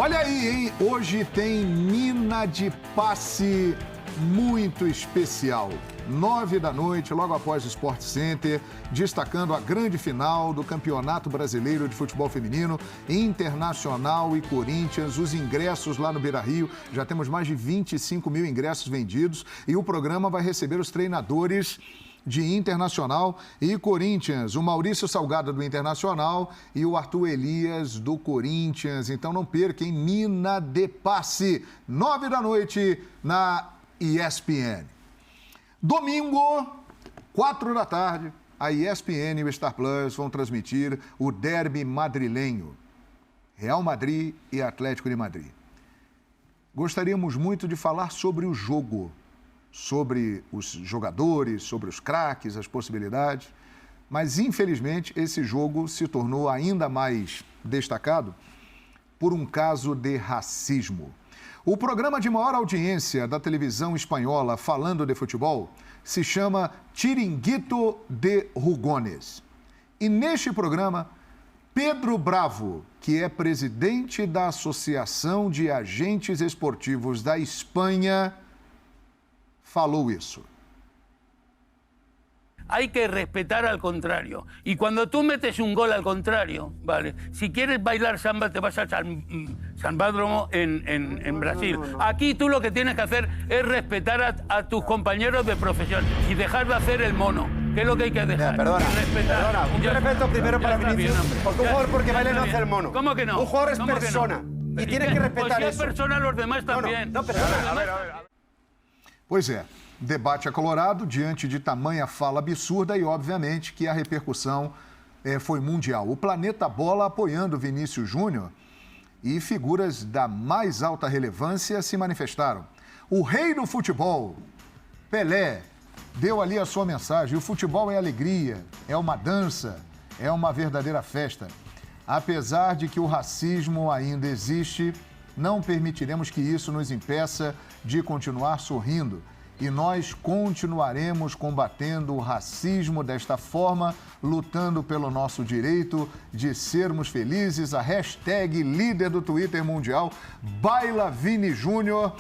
Olha aí, hein? Hoje tem mina de passe muito especial. 9h, logo após o Sport Center, destacando a grande final do Campeonato Brasileiro de Futebol Feminino, Internacional e Corinthians. Os ingressos lá no Beira-Rio, já temos mais de 25 mil ingressos vendidos e o programa vai receber os treinadores de Internacional e Corinthians, o Maurício Salgado do Internacional e o Arthur Elias do Corinthians. Então não perca, hein? Mina de passe, 9h na ESPN. Domingo, 4h, a ESPN e o Star Plus vão transmitir o derby madrilenho, Real Madrid e Atlético de Madrid. Gostaríamos muito de falar sobre o jogo, sobre os jogadores, sobre os craques, as possibilidades, mas infelizmente esse jogo se tornou ainda mais destacado por um caso de racismo. O programa de maior audiência da televisão espanhola falando de futebol se chama Chiringuito de Jugones. E neste programa, Pedro Bravo, que é presidente da Associação de Agentes Esportivos da Espanha, falou isso. Hay que respetar al contrario. Y cuando tú metes un gol al contrario, ¿vale? Si quieres bailar samba, te vas a Sambódromo en Brasil. Aquí tú lo que tienes que hacer es respetar a tus compañeros de profesión y dejar de hacer el mono, que es lo que hay que dejar. Perdona, un respeto primero para Vinicius, porque un jugador porque baila no hace el mono. ¿Cómo que no? Un jugador es persona y tienes que respetar pues si eso. es persona, los demás también. No, perdona. A ver. Pois é, debate acalorado diante de tamanha fala absurda e, obviamente, que a repercussão foi mundial. O Planeta Bola apoiando Vinícius Júnior e figuras da mais alta relevância se manifestaram. O rei do futebol, Pelé, deu ali a sua mensagem. O futebol é alegria, é uma dança, é uma verdadeira festa. Apesar de que o racismo ainda existe, não permitiremos que isso nos impeça de continuar sorrindo. E nós continuaremos combatendo o racismo desta forma, lutando pelo nosso direito de sermos felizes. A hashtag líder do Twitter mundial, Baila Vini Júnior.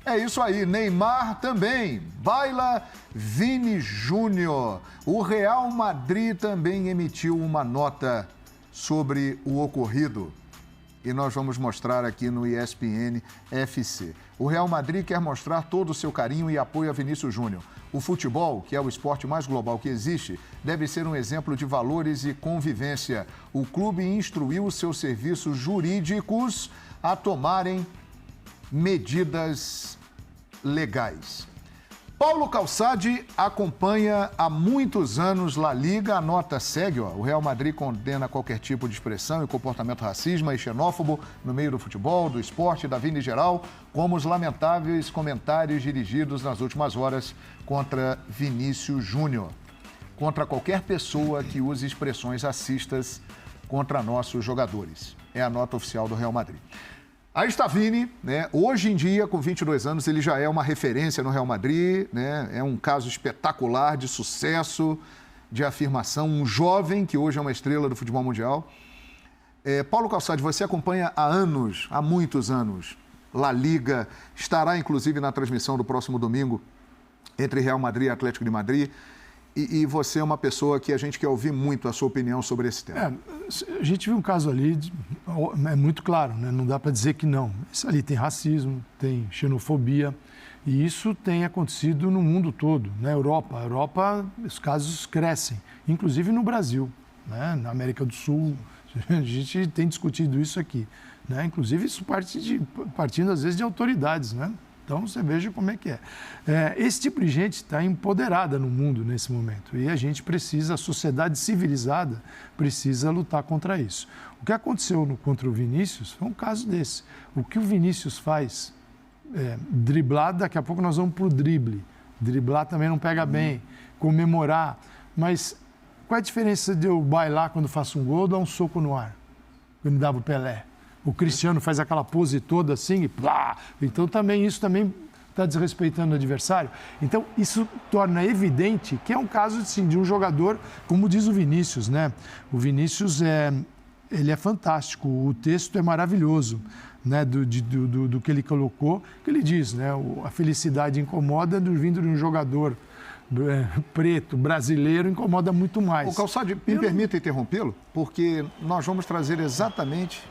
É isso aí, Neymar também, Baila Vini Júnior. O Real Madrid também emitiu uma nota sobre o ocorrido. E nós vamos mostrar aqui no ESPN FC. O Real Madrid quer mostrar todo o seu carinho e apoio a Vinícius Júnior. O futebol, que é o esporte mais global que existe, deve ser um exemplo de valores e convivência. O clube instruiu os seus serviços jurídicos a tomarem medidas legais. Paulo Calçade acompanha há muitos anos La Liga. A nota segue, ó. O Real Madrid condena qualquer tipo de expressão e comportamento racista e xenófobo no meio do futebol, do esporte e da vida em geral, como os lamentáveis comentários dirigidos nas últimas horas contra Vinícius Júnior, contra qualquer pessoa que use expressões racistas contra nossos jogadores. É a nota oficial do Real Madrid. Aí está Vini, né? Hoje em dia, com 22 anos, ele já é uma referência no Real Madrid, né? É um caso espetacular de sucesso, de afirmação, um jovem que hoje é uma estrela do futebol mundial. Paulo Calçade, você acompanha há anos, há muitos anos, La Liga, estará inclusive na transmissão do próximo domingo entre Real Madrid e Atlético de Madrid. E você é uma pessoa que a gente quer ouvir muito a sua opinião sobre esse tema. A gente viu um caso ali, é muito claro, né? Não dá para dizer que não. Isso ali tem racismo, tem xenofobia, e isso tem acontecido no mundo todo. Na Europa, os casos crescem, inclusive no Brasil, né? Na América do Sul. A gente tem discutido isso aqui, né? Inclusive isso partindo às vezes de autoridades, né? Então, você veja como é que é. Esse tipo de gente está empoderada no mundo nesse momento. E a gente precisa, a sociedade civilizada precisa lutar contra isso. O que aconteceu contra o Vinícius foi um caso desse. O que o Vinícius faz, driblar, daqui a pouco nós vamos para o drible. Driblar também não pega bem, comemorar. Mas qual é a diferença de eu bailar quando faço um gol ou dar um soco no ar? Quando dava o Pelé. O Cristiano faz aquela pose toda assim e plá. Então isso também está desrespeitando o adversário. Então isso torna evidente que é um caso assim, de um jogador, como diz o Vinícius, né? O Vinícius ele é fantástico, o texto é maravilhoso, né, do que ele colocou, que ele diz, né, a felicidade incomoda vindo de um jogador preto, brasileiro, incomoda muito mais. O Calçade, me permita interrompê-lo, porque nós vamos trazer exatamente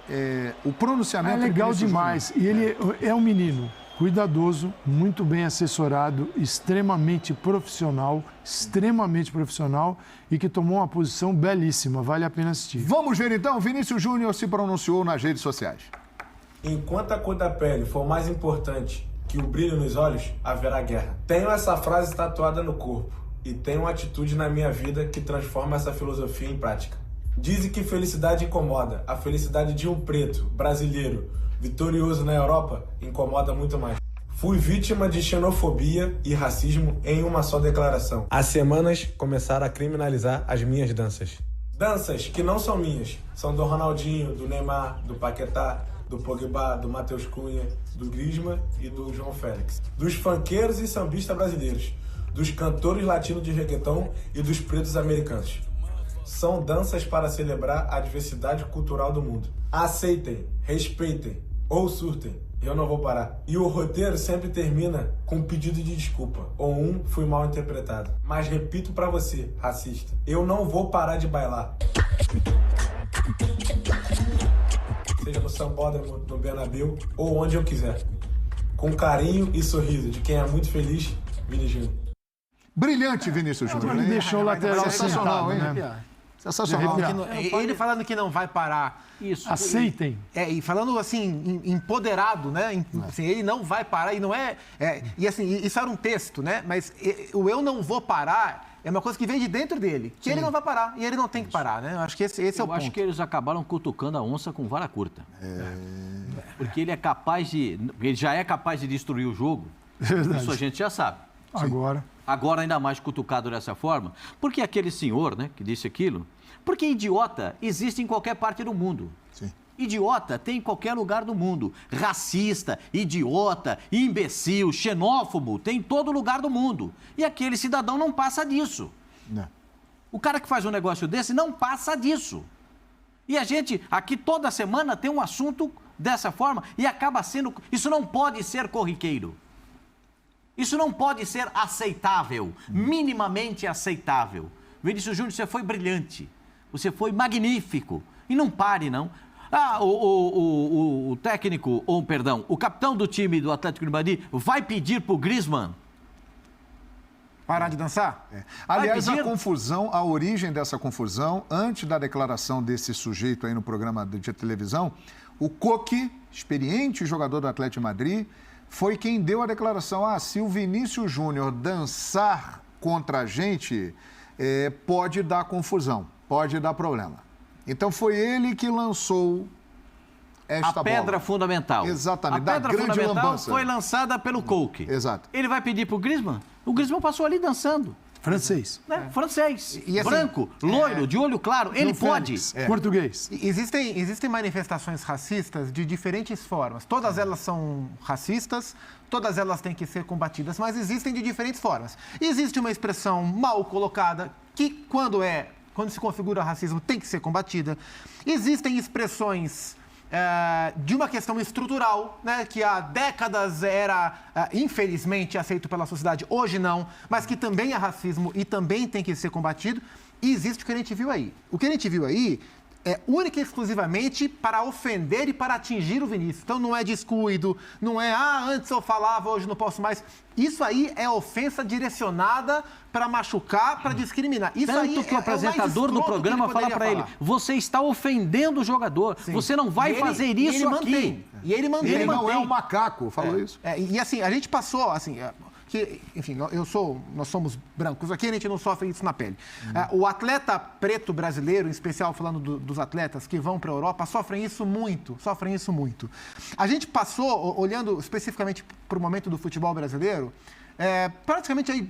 o pronunciamento... É legal demais, e ele é um menino cuidadoso, muito bem assessorado, extremamente profissional e que tomou uma posição belíssima, vale a pena assistir. Vamos ver então, Vinícius Júnior se pronunciou nas redes sociais. Enquanto a cor da pele for mais importante que o brilho nos olhos, haverá guerra. Tenho essa frase tatuada no corpo e tenho uma atitude na minha vida que transforma essa filosofia em prática. Dizem que felicidade incomoda. A felicidade de um preto, brasileiro, vitorioso na Europa, incomoda muito mais. Fui vítima de xenofobia e racismo em uma só declaração. Há semanas começaram a criminalizar as minhas danças. Danças que não são minhas, são do Ronaldinho, do Neymar, do Paquetá, do Pogba, do Matheus Cunha, do Griezmann e do João Félix. Dos funkeiros e sambistas brasileiros, dos cantores latinos de reggaeton e dos pretos americanos. São danças para celebrar a diversidade cultural do mundo. Aceitem, respeitem ou surtem, eu não vou parar. E o roteiro sempre termina com um pedido de desculpa, ou fui mal interpretado. Mas repito pra você, racista, eu não vou parar de bailar. Seja no Sambódromo, no Bernabéu ou onde eu quiser. Com carinho e sorriso de quem é muito feliz, Vini Júnior. Brilhante, Vinícius Júnior. Ele deixou o lateral sensacional, sentado, hein? né? Sensacional. Ele falando que não vai parar. Isso. Aceitem. E falando assim, empoderado, né? Assim, ele não vai parar e não e assim, isso era um texto, né? Mas o eu não vou parar é uma coisa que vem de dentro dele. Que ele não vai parar e ele não tem que parar, né? Eu acho que esse é o ponto. Eu acho que eles acabaram cutucando a onça com vara curta. Porque ele é capaz de... Ele já é capaz de destruir o jogo. Isso a gente já sabe. Agora ainda mais cutucado dessa forma. Porque aquele senhor, né, que disse aquilo... Porque idiota existe em qualquer parte do mundo. Sim. Idiota tem em qualquer lugar do mundo. Racista, idiota, imbecil, xenófobo, tem em todo lugar do mundo. E aquele cidadão não passa disso. Não. O cara que faz um negócio desse não passa disso. E a gente, aqui toda semana, tem um assunto dessa forma e acaba sendo... Isso não pode ser corriqueiro. Isso não pode ser aceitável, minimamente aceitável. Vinícius Júnior, você foi brilhante. Você foi magnífico. E não pare, não. O técnico, ou perdão, o capitão do time do Atlético de Madrid vai pedir pro Griezmann parar de dançar? Aliás, a confusão, a origem dessa confusão, antes da declaração desse sujeito aí no programa de televisão, o Coque, experiente jogador do Atlético de Madrid, foi quem deu a declaração: se o Vinícius Júnior dançar contra a gente, pode dar confusão, pode dar problema. Então foi ele que lançou esta a pedra bola. Fundamental. Exatamente, a pedra fundamental lambança. foi lançada pelo Coque. Exato. Ele vai pedir pro Griezmann? O Griezmann passou ali dançando. Francês. Né? Francês. E assim, branco, loiro, de olho claro. Ele pode. Português. Existem manifestações racistas de diferentes formas. Todas elas são racistas, todas elas têm que ser combatidas, mas existem de diferentes formas. Existe uma expressão mal colocada que, quando se configura racismo, tem que ser combatida. Existem expressões de uma questão estrutural, né, que há décadas era, infelizmente, aceito pela sociedade, hoje não, mas que também é racismo e também tem que ser combatido. E existe o que a gente viu aí. O que a gente viu aí é única e exclusivamente para ofender e para atingir o Vinícius. Então não é descuido, não é, antes eu falava, hoje não posso mais. Isso aí é ofensa direcionada para machucar, para discriminar. Isso Tanto aí que o apresentador do programa fala para ele: você está ofendendo o jogador, você não vai fazer isso aqui. E ele mantém. Ele não é um macaco, falou isso. E assim, a gente passou, assim... enfim, nós somos brancos aqui, a gente não sofre isso na pele. O atleta preto brasileiro, em especial falando dos atletas que vão para a Europa, sofrem isso muito. A gente passou, olhando especificamente para o momento do futebol brasileiro, praticamente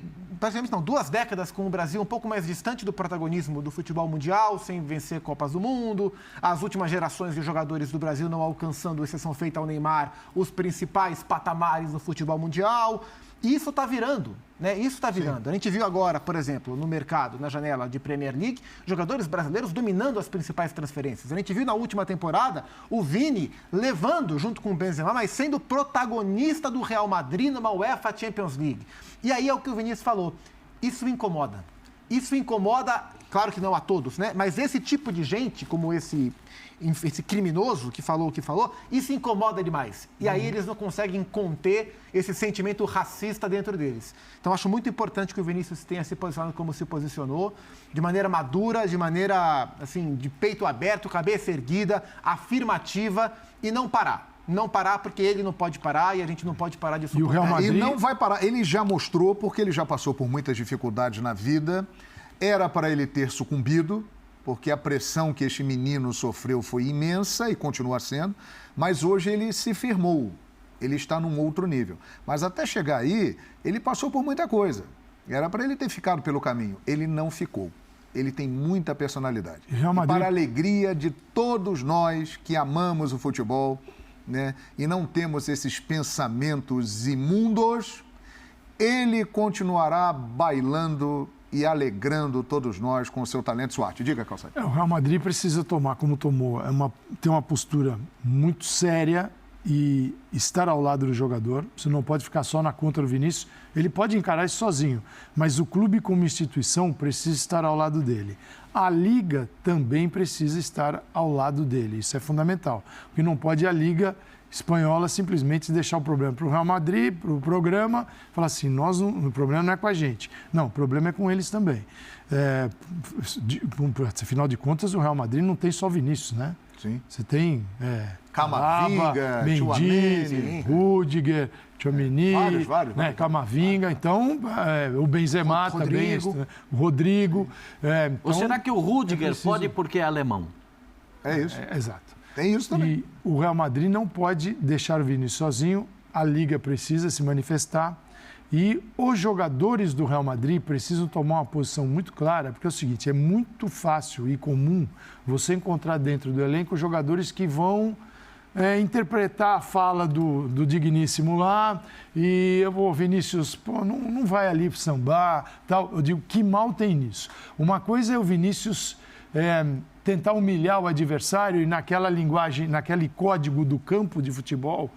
2 décadas com o Brasil um pouco mais distante do protagonismo do futebol mundial, sem vencer Copas do Mundo, as últimas gerações de jogadores do Brasil não alcançando, exceção feita ao Neymar, os principais patamares do futebol mundial. E isso está virando. Né? Isso está virando. A gente viu agora, por exemplo, no mercado, na janela de Premier League, jogadores brasileiros dominando as principais transferências. A gente viu na última temporada o Vini levando, junto com o Benzema, mas sendo protagonista do Real Madrid numa UEFA Champions League. E aí é o que o Vinícius falou. Isso incomoda. Isso incomoda, claro que não a todos, né? Mas esse tipo de gente, como esse criminoso que falou o que falou, isso incomoda demais. E aí eles não conseguem conter esse sentimento racista dentro deles. Então, acho muito importante que o Vinícius tenha se posicionado como se posicionou, de maneira madura, de maneira, assim, de peito aberto, cabeça erguida, afirmativa e não parar. Não parar porque ele não pode parar e a gente não pode parar de suportar. E o Real Madrid... E não vai parar. Ele já mostrou, porque ele já passou por muitas dificuldades na vida. Era para ele ter sucumbido, porque a pressão que este menino sofreu foi imensa e continua sendo. Mas hoje ele se firmou. Ele está num outro nível. Mas até chegar aí, ele passou por muita coisa. Era para ele ter ficado pelo caminho. Ele não ficou. Ele tem muita personalidade. Real Madrid... E para a alegria de todos nós que amamos o futebol... Né? E não temos esses pensamentos imundos, ele continuará bailando e alegrando todos nós com o seu talento e sua arte. Diga, Calçade. O Real Madrid precisa tomar, como tomou, ter uma postura muito séria e estar ao lado do jogador. Você não pode ficar só na conta do Vinícius. Ele pode encarar isso sozinho, mas o clube como instituição precisa estar ao lado dele. A Liga também precisa estar ao lado dele. Isso é fundamental. O que não pode é a Liga Espanhola simplesmente deixar o problema para o Real Madrid, para o programa, falar assim, o problema não é com a gente. Não, o problema é com eles também. Afinal de contas, o Real Madrid não tem só Vinícius, né? Sim. Você tem Camavinga, Mendy, Rüdiger, Tchouaméni, vários. Camavinga, então o Benzema também, o Rodrigo. Então, ou será que o Rüdiger pode porque é alemão? É isso. Exato. Tem isso também. E o Real Madrid não pode deixar o Vinícius sozinho, a Liga precisa se manifestar e os jogadores do Real Madrid precisam tomar uma posição muito clara, porque é o seguinte, é muito fácil e comum você encontrar dentro do elenco jogadores que vão interpretar a fala do digníssimo lá e o Vinícius não vai ali sambar, tal. Eu digo, que mal tem nisso? Uma coisa é o Vinícius tentar humilhar o adversário e naquela linguagem, naquele código do campo de futebol,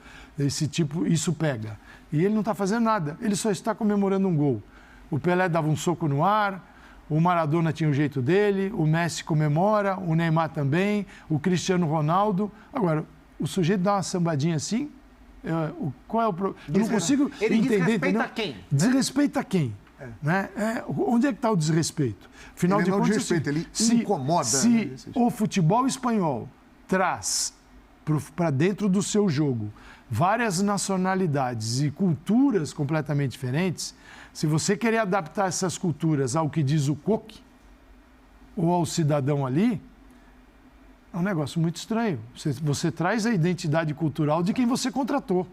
isso pega. E ele não está fazendo nada, ele só está comemorando um gol. O Pelé dava um soco no ar, o Maradona tinha o jeito dele, o Messi comemora, o Neymar também, o Cristiano Ronaldo. Agora, o sujeito dá uma sambadinha assim, qual é o problema? Eu não consigo ele entender. Desrespeita quem? Desrespeita quem? Né? Onde é que está o desrespeito? Afinal ele de contas, desrespeita, ele incomoda. Se o futebol espanhol traz para dentro do seu jogo várias nacionalidades e culturas completamente diferentes, se você querer adaptar essas culturas ao que diz o coque ou ao cidadão ali, é um negócio muito estranho. Você traz a identidade cultural de quem você contratou.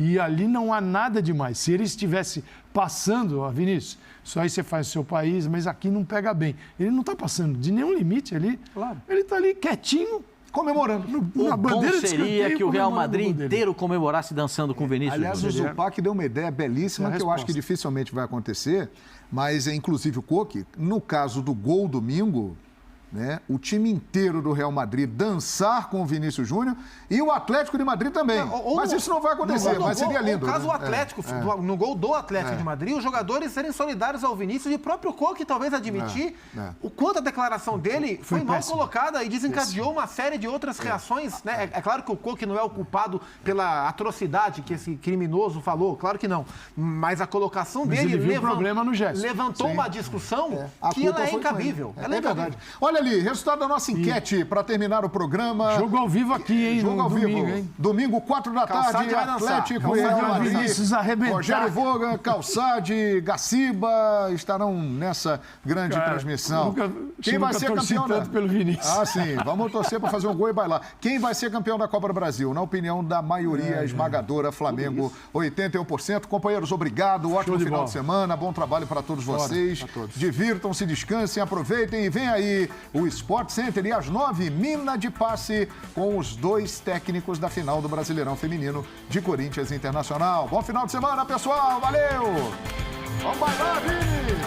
E ali não há nada demais. Se ele estivesse passando, Vinícius, isso aí você faz no seu país, mas aqui não pega bem. Ele não está passando de nenhum limite ali. Claro. Ele está ali quietinho, comemorando. O bom seria que o Real Madrid inteiro comemorasse dançando com o Vinícius. Aliás, o Zupac deu uma ideia belíssima que eu acho que dificilmente vai acontecer, mas inclusive o Coque, no caso do gol domingo, né, o time inteiro do Real Madrid dançar com o Vinícius Júnior e o Atlético de Madrid também. Mas isso não vai acontecer, mas seria lindo. No caso, o Atlético, no gol do Atlético de Madrid, os jogadores serem solidários ao Vinícius e o próprio Coque talvez admitir o quanto a declaração dele foi mal colocada e desencadeou uma série de outras reações. Né? É claro que o Coque não é o culpado pela atrocidade que esse criminoso falou, claro que não. Mas a colocação dele levantou uma discussão que ela é incabível. É verdade. Olha ali, resultado da nossa enquete para terminar o programa. Jogo ao vivo aqui, hein? Jogo ao vivo. Hein? Domingo, 4 da tarde, Atlético e Real Madrid. Vinícius arrebentar. Rogério Vogan, Calçade, Gaciba estarão nessa grande transmissão. Quem vai ser campeão pelo Vinícius. Ah, sim. Vamos torcer para fazer um gol e bailar. Quem vai ser campeão da Copa do Brasil? Na opinião da maioria esmagadora, Flamengo, 81%. Companheiros, obrigado. Ótimo final de semana. Bom trabalho para todos vocês. Divirtam-se, descansem, aproveitem e vem aí o Sport Center e às 9h, mina de passe com os dois técnicos da final do Brasileirão Feminino de Corinthians Internacional. Bom final de semana, pessoal. Valeu! Vamos bailar, Vini!